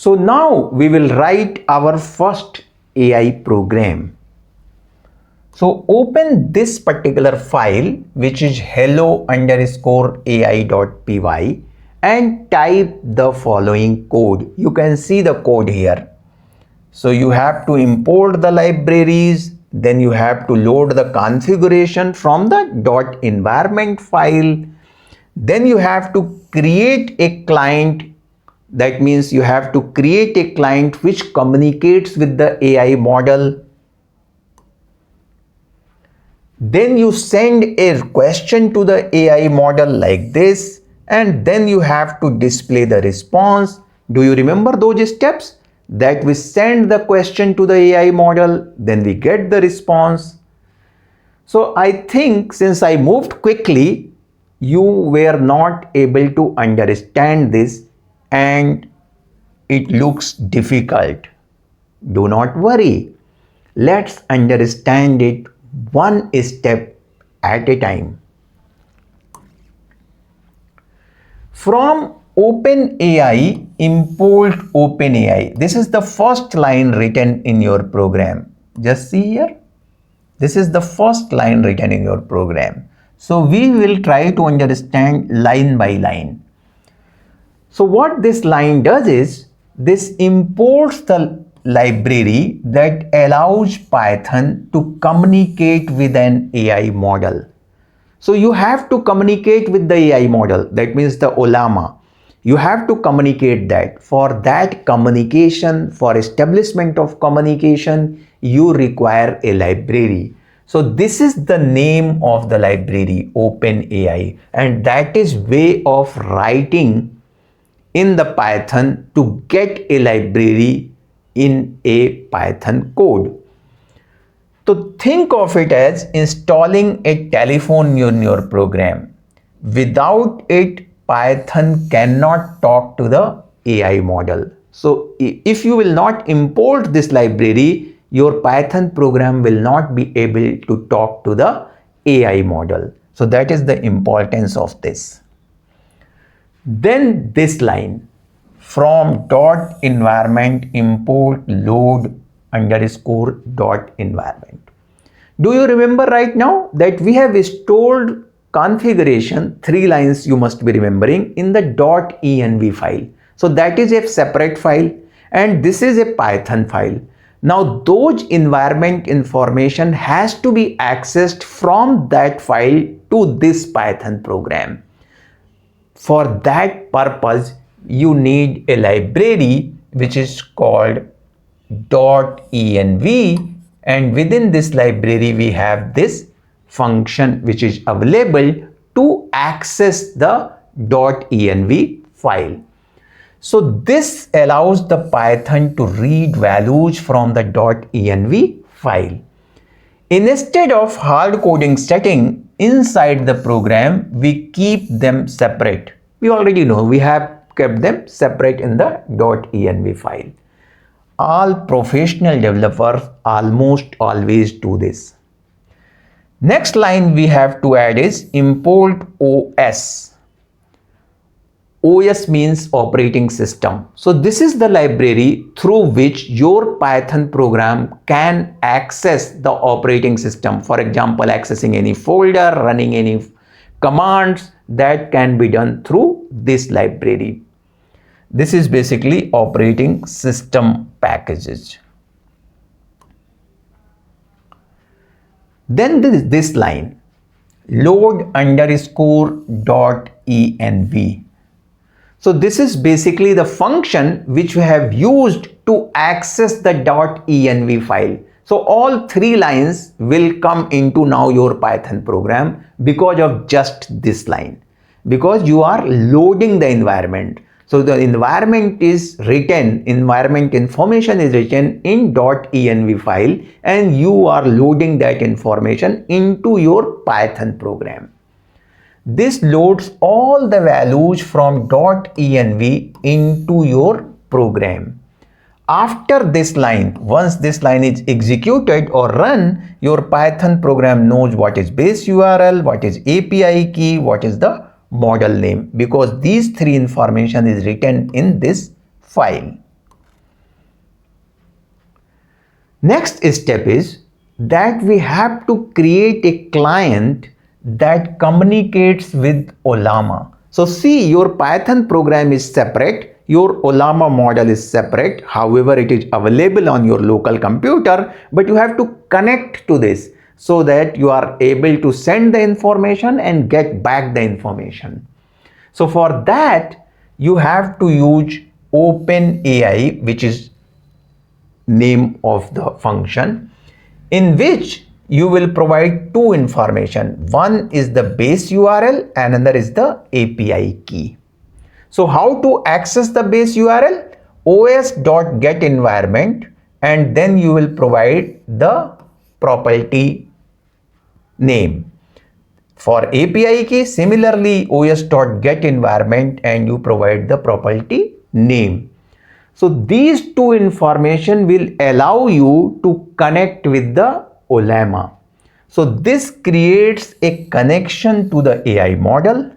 So now we will write our first AI program. So open this particular file, which is hello_ai.py, and type the following code. You can see the code here. So you have to import the libraries, then you have to load the configuration from the .environment file. Then you have to create a client. That means you have to create a client which communicates with the AI model. Then you send a question to the AI model like this, and then you have to display the response. Do you remember those steps? That we send the question to the AI model, then we get the response. So I think since I moved quickly, you were not able to understand this and it looks difficult. Do not worry. Let's understand it one step at a time. From OpenAI, import OpenAI. This is the first line written in your program. Just see here. This is the first line written in your program. So we will try to understand line by line. So what this line does is, this imports the library that allows Python to communicate with an AI model. So you have to communicate with the AI model. That means the Ollama. You have to communicate that. For that communication, for establishment of communication, you require a library. So this is the name of the library, OpenAI, and that is way of writing in the Python to get a library in a Python code. So think of it as installing a telephone in your program. Without it, Python cannot talk to the AI model. So if you will not import this library, your Python program will not be able to talk to the AI model. So that is the importance of this. Then this line, from .environment import load _.environment. Do you remember right now that we have stored configuration, 3 lines you must be remembering, in the .env file. So that is a separate file and this is a Python file. Now those environment information has to be accessed from that file to this Python program. For that purpose, you need a library which is called .env, and within this library we have this function which is available to access the .env file. So this allows the Python to read values from the .env file. Instead of hard coding setting inside the program, we keep them separate. We already know we have kept them separate in the .env file. All professional developers almost always do this. Next line we have to add is import OS. OS means operating system. So this is the library through which your Python program can access the operating system. For example, accessing any folder, running any commands, that can be done through this library. This is basically operating system packages. Then this line, load _.env. So this is basically the function which we have used to access the .env file. So all 3 lines will come into now your Python program because of just this line, because you are loading the environment. So the environment is written, environment information is written in .env file, and you are loading that information into your Python program. This loads all the values from .env into your program. After this line, once this line is executed or run, your Python program knows what is base URL, what is API key, what is the model name, because these 3 information is written in this file. Next step is that we have to create a client that communicates with Ollama. So see, your Python program is separate, your Ollama model is separate. However, it is available on your local computer, but you have to connect to this so that you are able to send the information and get back the information. So for that, you have to use OpenAI, which is name of the function, in which you will provide two information. One is the base URL and another is the API key. So how to access the base URL? os.getEnvironment, and then you will provide the property name. For API key, similarly os.getEnvironment and you provide the property name. So these two information will allow you to connect with the Ollama. So this creates a connection to the AI model.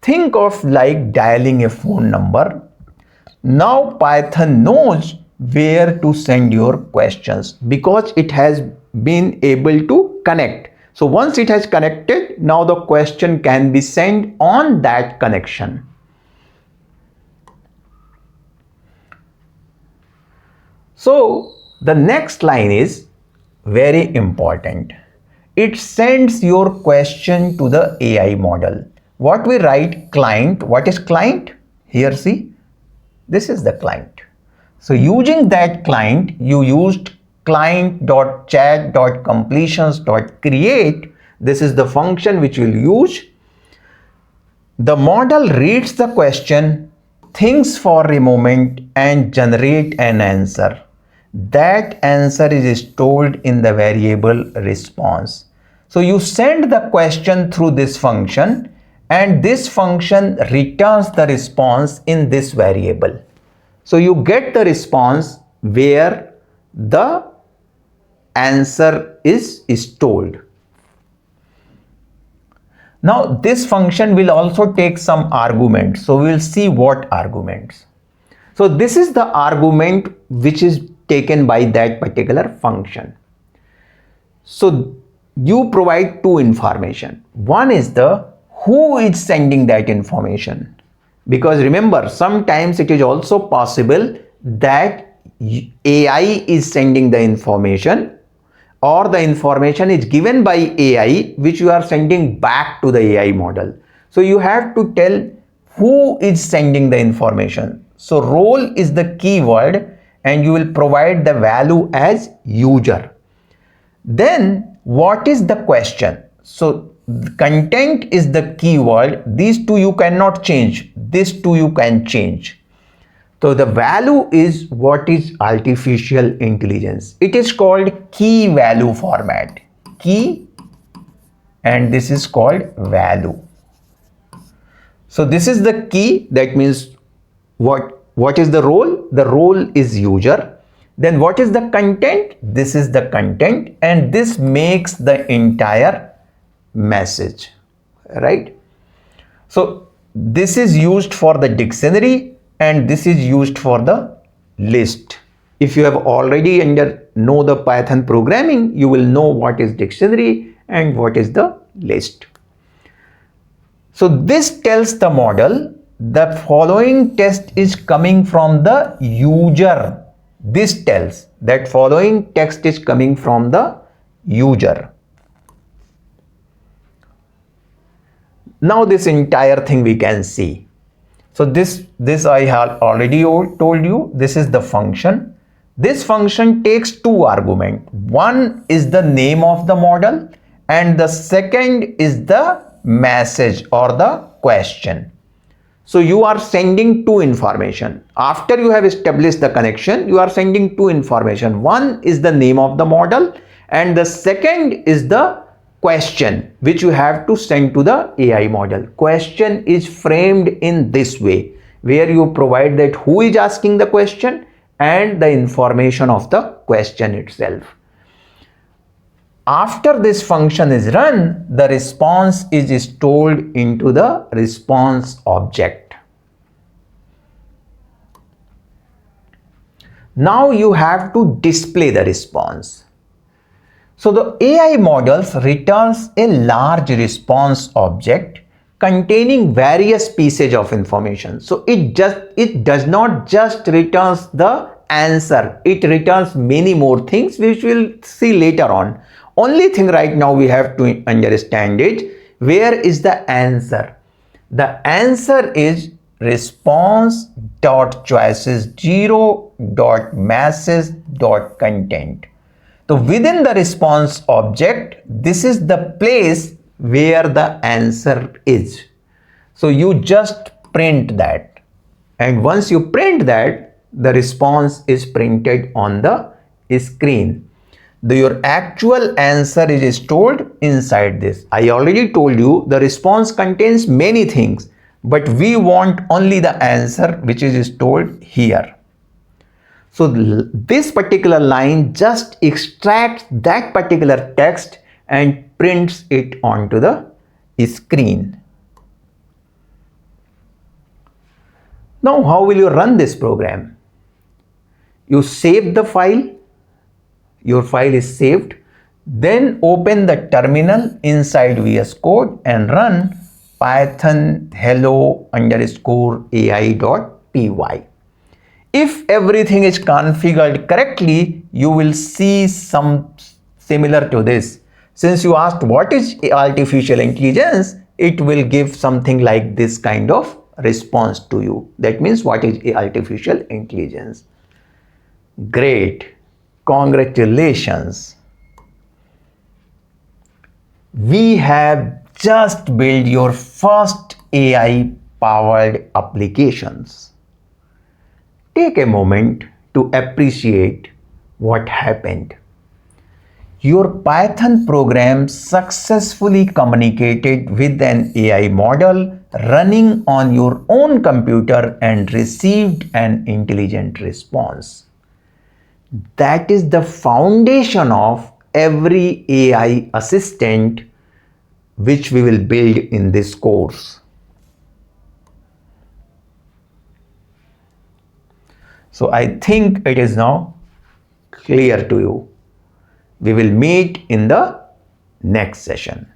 Think of like dialing a phone number. Now Python knows where to send your questions because it has been able to connect. So once it has connected, now the question can be sent on that connection. So the next line is very important. It sends your question to the AI model. What we write client, what is client? Here see, this is the client. So using that client, you used client.chat.completions.create. This is the function which we'll use. The model reads the question, thinks for a moment and generate an answer. That answer is stored in the variable response. So you send the question through this function and this function returns the response in this variable. So you get the response where the answer is stored. Now this function will also take some arguments. So we will see what arguments. So this is the argument which is taken by that particular function. So you provide two information. One is the who is sending that information. Because remember, sometimes it is also possible that AI is sending the information or the information is given by AI which you are sending back to the AI model. So you have to tell who is sending the information. So role is the keyword and you will provide the value as user. Then what is the question? So content is the keyword. These two you cannot change. These two you can change. So the value is what is artificial intelligence. It is called key value format. Key, and this is called value. So this is the key. That means what is the role? The role is user. Then what is the content? This is the content, and this makes the entire message, right? So this is used for the dictionary and this is used for the list. If you have already know the Python programming, you will know what is dictionary and what is the list. So this tells the model the following text is coming from the user. This tells that following text is coming from the user. Now this entire thing we can see. So this I have already told you. This is the function. This function takes two arguments. One is the name of the model and the second is the message or the question. So you are sending two information. After you have established the connection, you are sending two information. One is the name of the model and the second is the question which you have to send to the AI model. Question is framed in this way where you provide that who is asking the question and the information of the question itself. After this function is run, the response is stored into the response object. Now you have to display the response. So the AI models returns a large response object containing various pieces of information. So it does not just returns the answer, it returns many more things which we'll see later on. Only thing right now we have to understand is where is the answer. The answer is response dot choices 0 dot message dot content. So within the response object, this is the place where the answer is. So you just print that. And once you print that, the response is printed on the screen. Your actual answer is stored inside this. I already told you the response contains many things, but we want only the answer which is stored here. So this particular line just extracts that particular text and prints it onto the screen. Now how will you run this program? You save the file, your file is saved, then open the terminal inside VS Code and run python hello underscore ai.py. If everything is configured correctly, you will see some similar to this. Since you asked what is artificial intelligence, it will give something like this kind of response to you. That means what is artificial intelligence? Great. Congratulations. We have just built your first AI powered applications. Take a moment to appreciate what happened. Your Python program successfully communicated with an AI model running on your own computer and received an intelligent response. That is the foundation of every AI assistant which we will build in this course. So I think it is now clear to you. We will meet in the next session.